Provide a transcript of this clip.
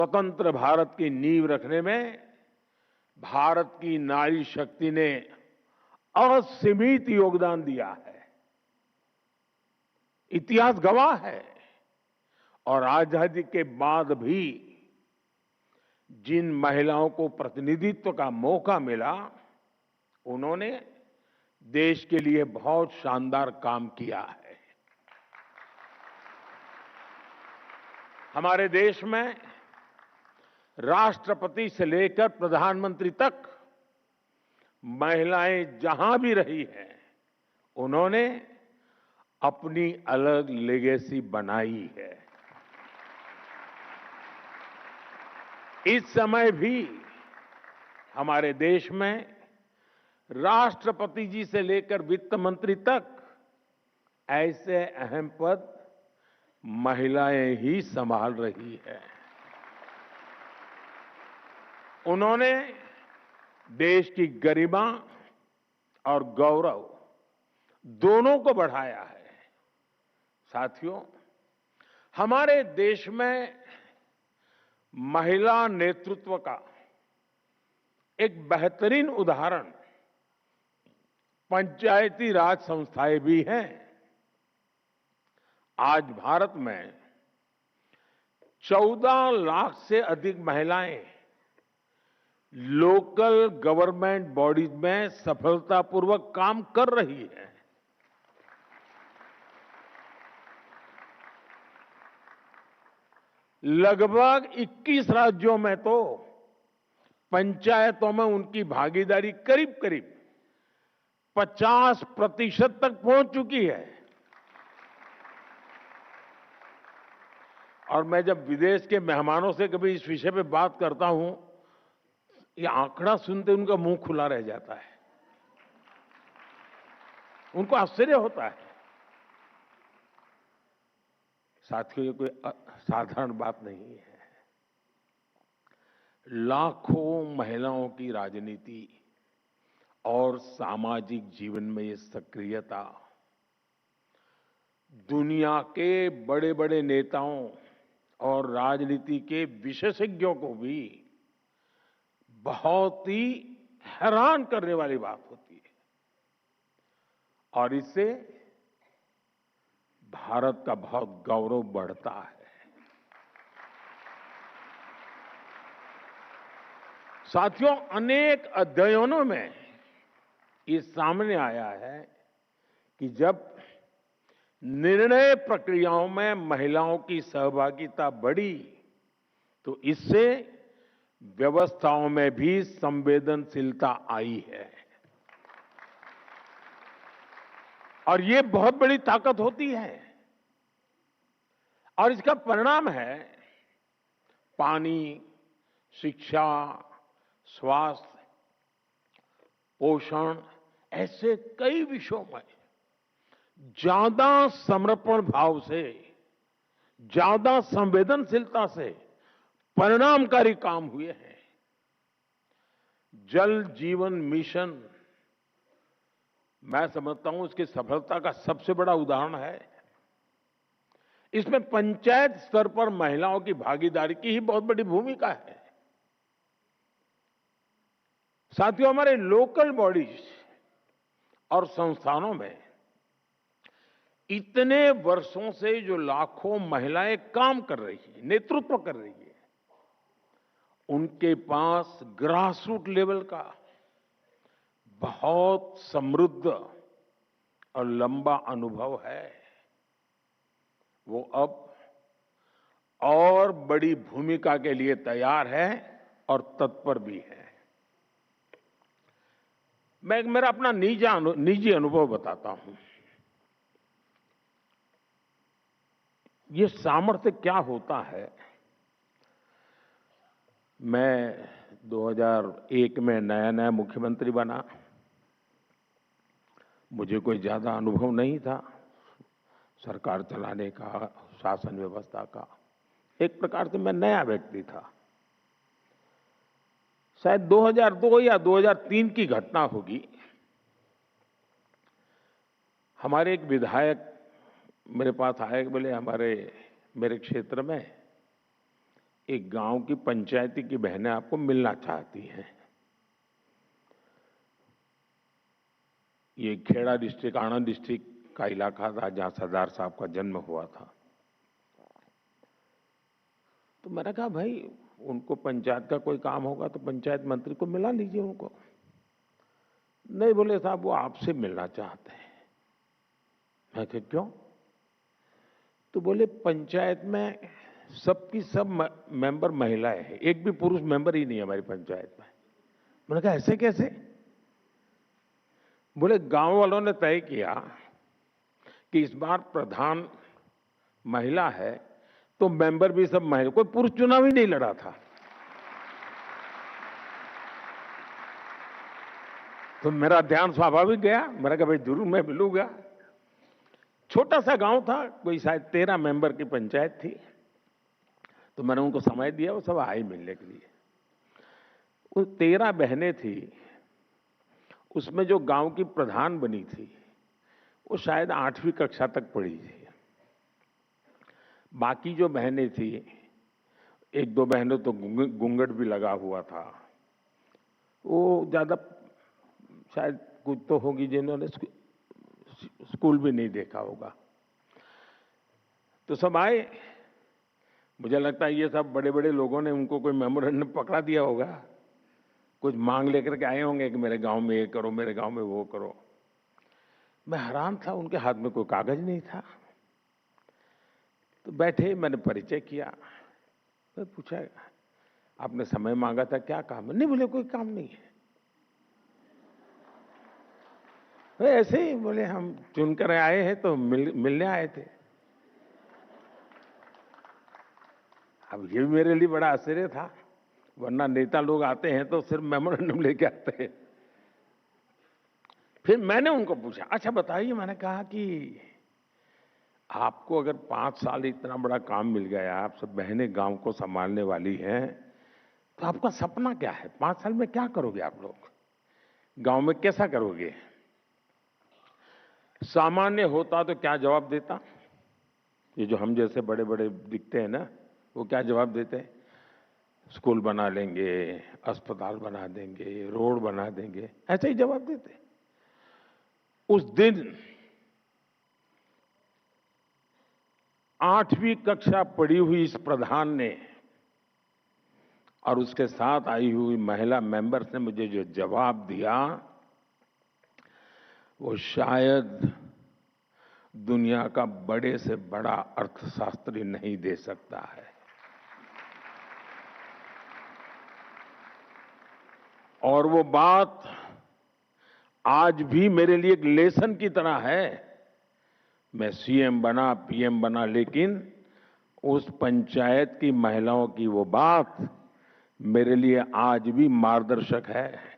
स्वतंत्र भारत की नींव रखने में भारत की नारी शक्ति ने असीमित योगदान दिया है। इतिहास गवाह है। और आजादी के बाद भी जिन महिलाओं को प्रतिनिधित्व का मौका मिला, उन्होंने देश के लिए बहुत शानदार काम किया है। हमारे देश में राष्ट्रपति से लेकर प्रधानमंत्री तक महिलाएं जहां भी रही हैं, उन्होंने अपनी अलग लेगेसी बनाई है। इस समय भी हमारे देश में राष्ट्रपति जी से लेकर वित्त मंत्री तक ऐसे अहम पद महिलाएं ही संभाल रही है। उन्होंने देश की गरिमा और गौरव दोनों को बढ़ाया है। साथियों, हमारे देश में महिला नेतृत्व का एक बेहतरीन उदाहरण पंचायती राज संस्थाएं भी हैं। आज भारत में 14 लाख से अधिक महिलाएं लोकल गवर्नमेंट बॉडीज में सफलतापूर्वक काम कर रही हैं। लगभग 21 राज्यों में तो पंचायतों में उनकी भागीदारी करीब करीब 50% तक पहुंच चुकी है। और मैं जब विदेश के मेहमानों से कभी इस विषय पे बात करता हूं, ये आंकड़ा सुनते उनका मुंह खुला रह जाता है। उनको आश्चर्य होता है। साथियों, ये कोई साधारण बात नहीं है। लाखों महिलाओं की राजनीति और सामाजिक जीवन में ये सक्रियता दुनिया के बड़े बड़े नेताओं और राजनीति के विशेषज्ञों को भी बहुत ही हैरान करने वाली बात होती है। और इससे भारत का बहुत गौरव बढ़ता है। साथियों, अनेक अध्ययनों में ये सामने आया है कि जब निर्णय प्रक्रियाओं में महिलाओं की सहभागिता बढ़ी, तो इससे व्यवस्थाओं में भी संवेदनशीलता आई है। और ये बहुत बड़ी ताकत होती है। और इसका परिणाम है पानी, शिक्षा, स्वास्थ्य, पोषण, ऐसे कई विषयों में ज्यादा समर्पण भाव से, ज्यादा संवेदनशीलता से परिणामकारी काम हुए हैं। जल जीवन मिशन, मैं समझता हूं इसकी सफलता का सबसे बड़ा उदाहरण है। इसमें पंचायत स्तर पर महिलाओं की भागीदारी की ही बहुत बड़ी भूमिका है। साथियों, हमारे लोकल बॉडीज और संस्थानों में इतने वर्षों से जो लाखों महिलाएं काम कर रही है, नेतृत्व कर रही है, उनके पास ग्रासरूट लेवल का बहुत समृद्ध और लंबा अनुभव है। वो अब और बड़ी भूमिका के लिए तैयार है और तत्पर भी है। मैं मेरा अपना निजी अनुभव बताता हूं। ये सामर्थ्य क्या होता है। मैं 2001 में नया नया मुख्यमंत्री बना। मुझे कोई ज्यादा अनुभव नहीं था सरकार चलाने का, शासन व्यवस्था का। एक प्रकार से मैं नया व्यक्ति था। शायद 2002 या 2003 की घटना होगी। हमारे एक विधायक मेरे पास आए, बोले मेरे क्षेत्र में एक गांव की पंचायती की बहनें आपको मिलना चाहती हैं। ये खेड़ा डिस्ट्रिक्ट, आणंद डिस्ट्रिक्ट का इलाका था जहां सरदार साहब का जन्म हुआ था। तो मैंने कहा भाई उनको पंचायत का कोई काम होगा तो पंचायत मंत्री को मिला लीजिए उनको। नहीं, बोले साहब वो आपसे मिलना चाहते हैं। मैं कहा क्यों? तो बोले पंचायत में सबकी सब मेंबर महिलाएं हैं, एक भी पुरुष मेंबर ही नहीं है हमारी पंचायत में। मैंने कहा ऐसे कैसे? बोले गांव वालों ने तय किया कि इस बार प्रधान महिला है तो मेंबर भी सब महिला, कोई पुरुष चुनाव ही नहीं लड़ा था। तो मेरा ध्यान स्वाभाविक गया, मैंने कहा भाई जरूर मैं मिलूंगा। छोटा सा गांव था, कोई शायद 13 मेंबर की पंचायत थी। तो मैंने उनको समय दिया, वो सब आए मिलने के लिए। वो 13 बहनें थी, उसमें जो गांव की प्रधान बनी थी वो शायद 8वीं कक्षा तक पढ़ी थी। बाकी जो बहनें थी, एक दो बहनों तो घूंघट भी लगा हुआ था, वो ज्यादा शायद कुछ तो होगी जिन्होंने स्कूल भी नहीं देखा होगा। तो सब आए। मुझे लगता है ये सब बड़े बड़े लोगों ने उनको कोई मेमोरेंडम पकड़ा दिया होगा, कुछ मांग लेकर के आए होंगे कि मेरे गांव में ये करो, मेरे गांव में वो करो। मैं हैरान था, उनके हाथ में कोई कागज नहीं था। तो बैठे, मैंने परिचय किया। मैं पूछा आपने समय मांगा था, क्या काम है? नहीं, बोले कोई काम नहीं है। ऐसे ही बोले हम चुनकर आए हैं तो मिलने आए थे। अब ये भी मेरे लिए बड़ा आश्चर्य था, वरना नेता लोग आते हैं तो सिर्फ मेमोरेंडम लेके आते हैं। फिर मैंने उनको पूछा, अच्छा बताइए, मैंने कहा कि आपको अगर 5 साल इतना बड़ा काम मिल गया, आप सब बहनें गांव को संभालने वाली हैं, तो आपका सपना क्या है? 5 साल में क्या करोगे आप लोग? गांव में कैसा करोगे? सामान्य होता तो क्या जवाब देता? ये जो हम जैसे बड़े बड़े दिखते हैं ना, वो क्या जवाब देते हैं? स्कूल बना लेंगे, अस्पताल बना देंगे, रोड बना देंगे, ऐसे ही जवाब देते। उस दिन 8वीं कक्षा पढ़ी हुई इस प्रधान ने और उसके साथ आई हुई महिला मेंबर्स ने मुझे जो जवाब दिया, वो शायद दुनिया का बड़े से बड़ा अर्थशास्त्री नहीं दे सकता है। और वो बात आज भी मेरे लिए एक लेसन की तरह है। मैं सीएम बना, पीएम बना, लेकिन उस पंचायत की महिलाओं की वो बात मेरे लिए आज भी मार्गदर्शक है।